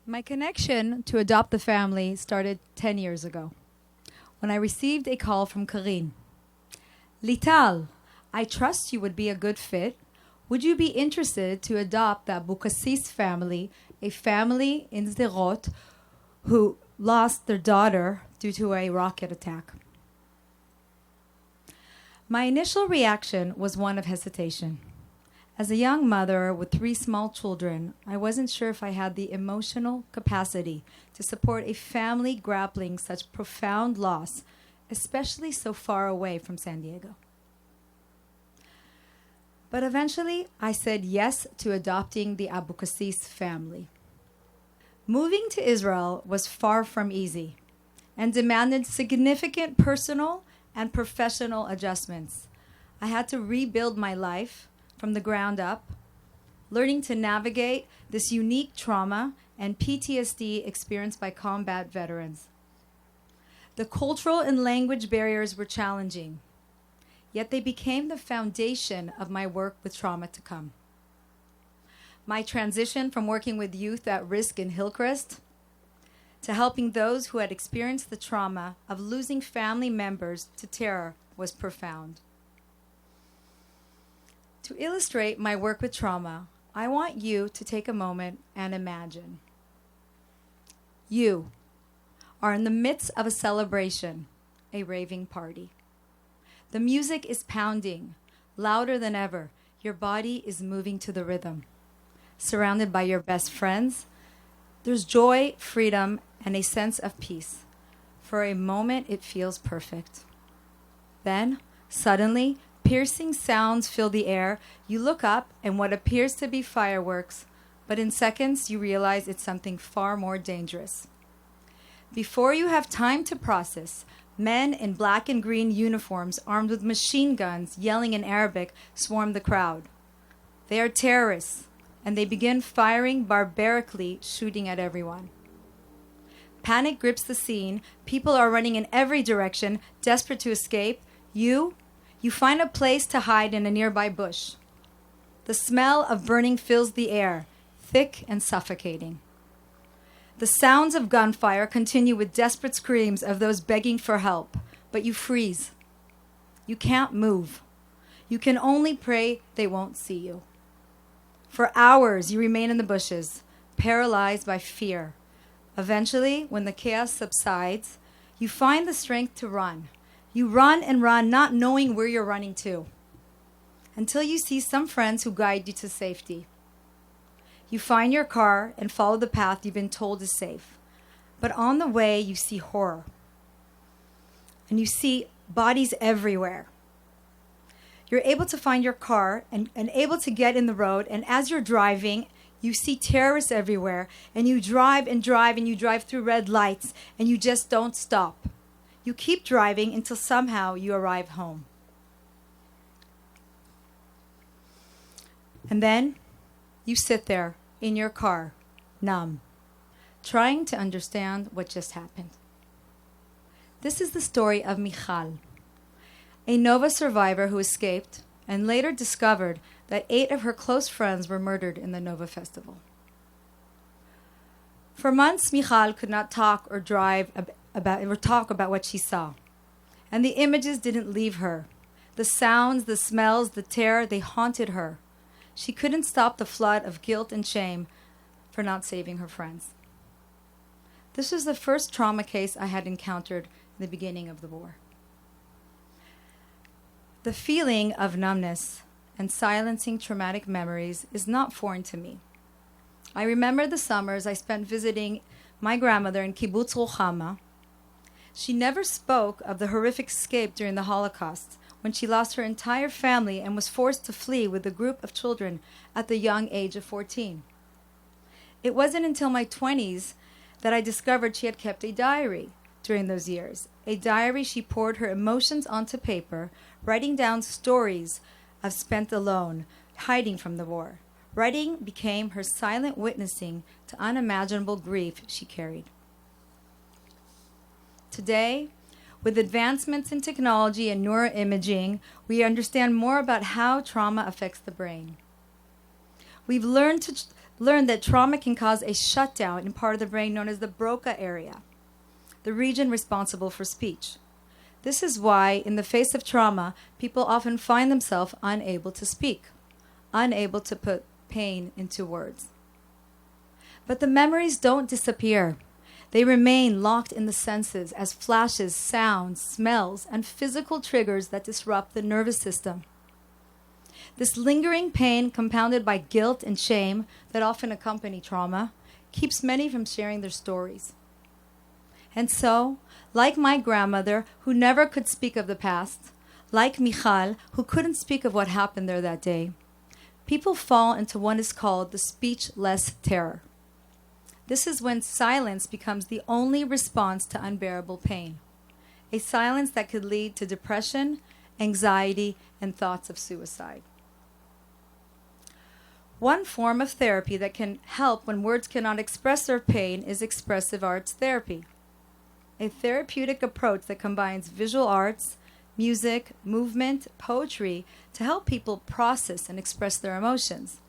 My connection to Adopt the Family started 10 years ago when I received a call from Karine. Leetal, I trust you would be a good fit. Would you be interested to adopt the Abukasis family, a family in Sderot who lost their daughter due to a rocket attack? My initial reaction was one of hesitation. As a young mother with 3 small children, I wasn't sure if I had the emotional capacity to support a family grappling such profound loss, especially so far away from San Diego. But eventually, I said yes to adopting the Abukasis family. Moving to Israel was far from easy and demanded significant personal and professional adjustments. I had to rebuild my life from the ground up, learning to navigate this unique trauma and PTSD experienced by combat veterans. The cultural and language barriers were challenging, yet they became the foundation of my work with trauma to come. My transition from working with youth at risk in Hillcrest to helping those who had experienced the trauma of losing family members to terror was profound. To illustrate my work with trauma, I want you to take a moment and imagine. You are in the midst of a celebration, a raving party. The music is pounding, louder than ever. Your body is moving to the rhythm. Surrounded by your best friends, there's joy, freedom, and a sense of peace. For a moment, it feels perfect. Then, suddenly, piercing sounds fill the air. You look up and what appears to be fireworks, but in seconds you realize it's something far more dangerous. Before you have time to process, men in black and green uniforms armed with machine guns yelling in Arabic swarm the crowd. They are terrorists, and they begin firing barbarically, shooting at everyone. Panic grips the scene. People are running in every direction, desperate to escape. You find a place to hide in a nearby bush. The smell of burning fills the air, thick and suffocating. The sounds of gunfire continue with desperate screams of those begging for help, but you freeze. You can't move. You can only pray they won't see you. For hours, you remain in the bushes, paralyzed by fear. Eventually, when the chaos subsides, you find the strength to run. You run and run, not knowing where you're running to, until you see some friends who guide you to safety. You find your car and follow the path you've been told is safe. But on the way, you see horror. And you see bodies everywhere. You're able to find your car and able to get in the road, and as you're driving, you see terrorists everywhere, and you drive and drive, and you drive through red lights, and you just don't stop. You keep driving until somehow you arrive home. And then you sit there in your car, numb, trying to understand what just happened. This is the story of Michal, a Nova survivor who escaped and later discovered that 8 of her close friends were murdered in the Nova Festival. For months, Michal could not talk or talk about what she saw. And the images didn't leave her. The sounds, the smells, the terror, they haunted her. She couldn't stop the flood of guilt and shame for not saving her friends. This was the first trauma case I had encountered in the beginning of the war. The feeling of numbness and silencing traumatic memories is not foreign to me. I remember the summers I spent visiting my grandmother in Kibbutz Ruchama. She never spoke of the horrific escape during the Holocaust, when she lost her entire family and was forced to flee with a group of children at the young age of 14. It wasn't until my 20s that I discovered she had kept a diary during those years, a diary she poured her emotions onto paper, writing down stories of spent alone, hiding from the war. Writing became her silent witnessing to unimaginable grief she carried. Today, with advancements in technology and neuroimaging, we understand more about how trauma affects the brain. We've learned learned that trauma can cause a shutdown in part of the brain known as the Broca area, the region responsible for speech. This is why, in the face of trauma, people often find themselves unable to speak, unable to put pain into words. But the memories don't disappear. They remain locked in the senses as flashes, sounds, smells, and physical triggers that disrupt the nervous system. This lingering pain, compounded by guilt and shame that often accompany trauma, keeps many from sharing their stories. And so, like my grandmother, who never could speak of the past, like Michal, who couldn't speak of what happened there that day, people fall into what is called the speechless terror. This is when silence becomes the only response to unbearable pain, a silence that could lead to depression, anxiety, and thoughts of suicide. One form of therapy that can help when words cannot express their pain is expressive arts therapy, a therapeutic approach that combines visual arts, music, movement, poetry to help people process and express their emotions.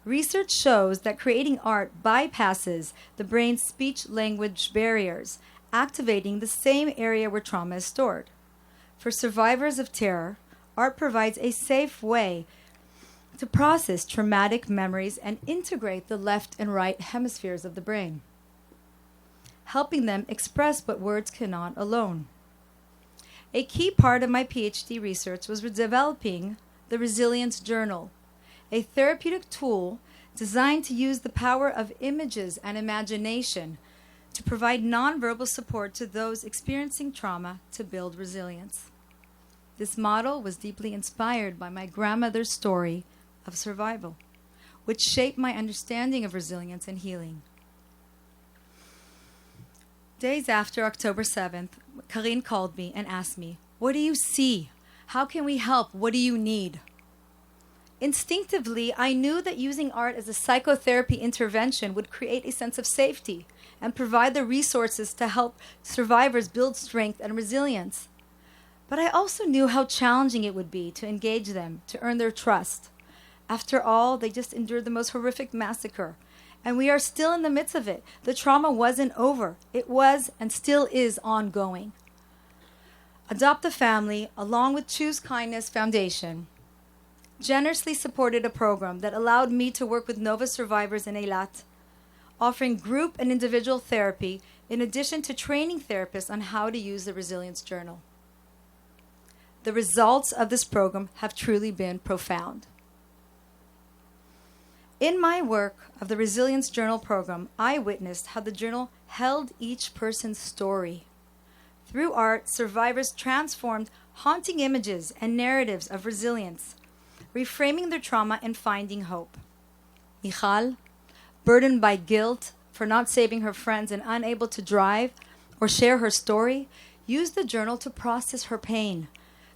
Research shows that creating art bypasses the brain's speech-language barriers, activating the same area where trauma is stored. For survivors of terror, art provides a safe way to process traumatic memories and integrate the left and right hemispheres of the brain, helping them express what words cannot alone. A key part of my PhD research was developing the Resilience Journal, a therapeutic tool designed to use the power of images and imagination to provide nonverbal support to those experiencing trauma to build resilience. This model was deeply inspired by my grandmother's story of survival, which shaped my understanding of resilience and healing. Days after October 7th, Karine called me and asked me, "What do you see? How can we help? What do you need?" Instinctively, I knew that using art as a psychotherapy intervention would create a sense of safety and provide the resources to help survivors build strength and resilience. But I also knew how challenging it would be to engage them, to earn their trust. After all, they just endured the most horrific massacre, and we are still in the midst of it. The trauma wasn't over. It was and still is ongoing. Adopt a Family, along with Choose Kindness Foundation, generously supported a program that allowed me to work with Nova survivors in Eilat, offering group and individual therapy in addition to training therapists on how to use the Resilience Journal. The results of this program have truly been profound. In my work of the Resilience Journal program, I witnessed how the journal held each person's story. Through art, survivors transformed haunting images and narratives of resilience, reframing their trauma and finding hope. Michal, burdened by guilt for not saving her friends and unable to drive or share her story, used the journal to process her pain.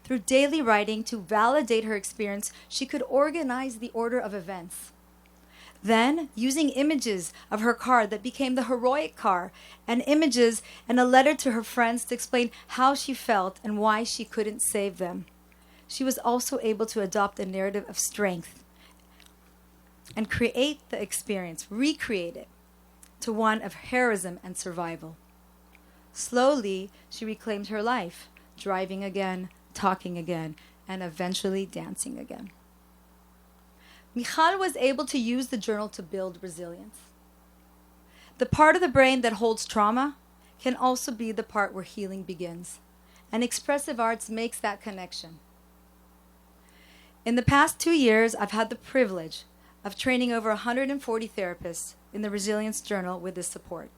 Through daily writing to validate her experience, she could organize the order of events. Then, using images of her car that became the heroic car, and images and a letter to her friends to explain how she felt and why she couldn't save them, she was also able to adopt a narrative of strength and create the experience, recreate it, to one of heroism and survival. Slowly, she reclaimed her life, driving again, talking again, and eventually dancing again. Michal was able to use the journal to build resilience. The part of the brain that holds trauma can also be the part where healing begins, and expressive arts makes that connection. In the past 2 years, I've had the privilege of training over 140 therapists in the Resilience Journal with this support.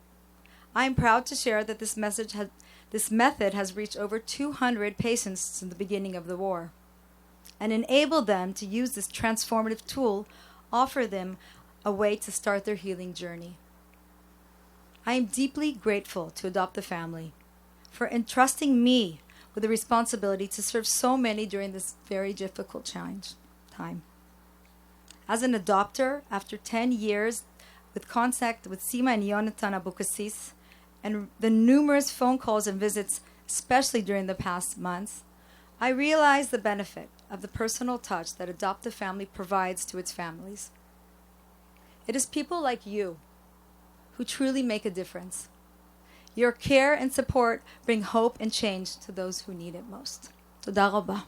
I am proud to share that this method has reached over 200 patients since the beginning of the war, and enabled them to use this transformative tool, offer them a way to start their healing journey. I am deeply grateful to Adopt a Family for entrusting me with the responsibility to serve so many during this very difficult time. As an adopter, after 10 years with contact with Sima and Yonatan Abukassis, and the numerous phone calls and visits, especially during the past months, I realized the benefit of the personal touch that Adopt a Family provides to its families. It is people like you who truly make a difference. Your care and support bring hope and change to those who need it most. Toda rabah.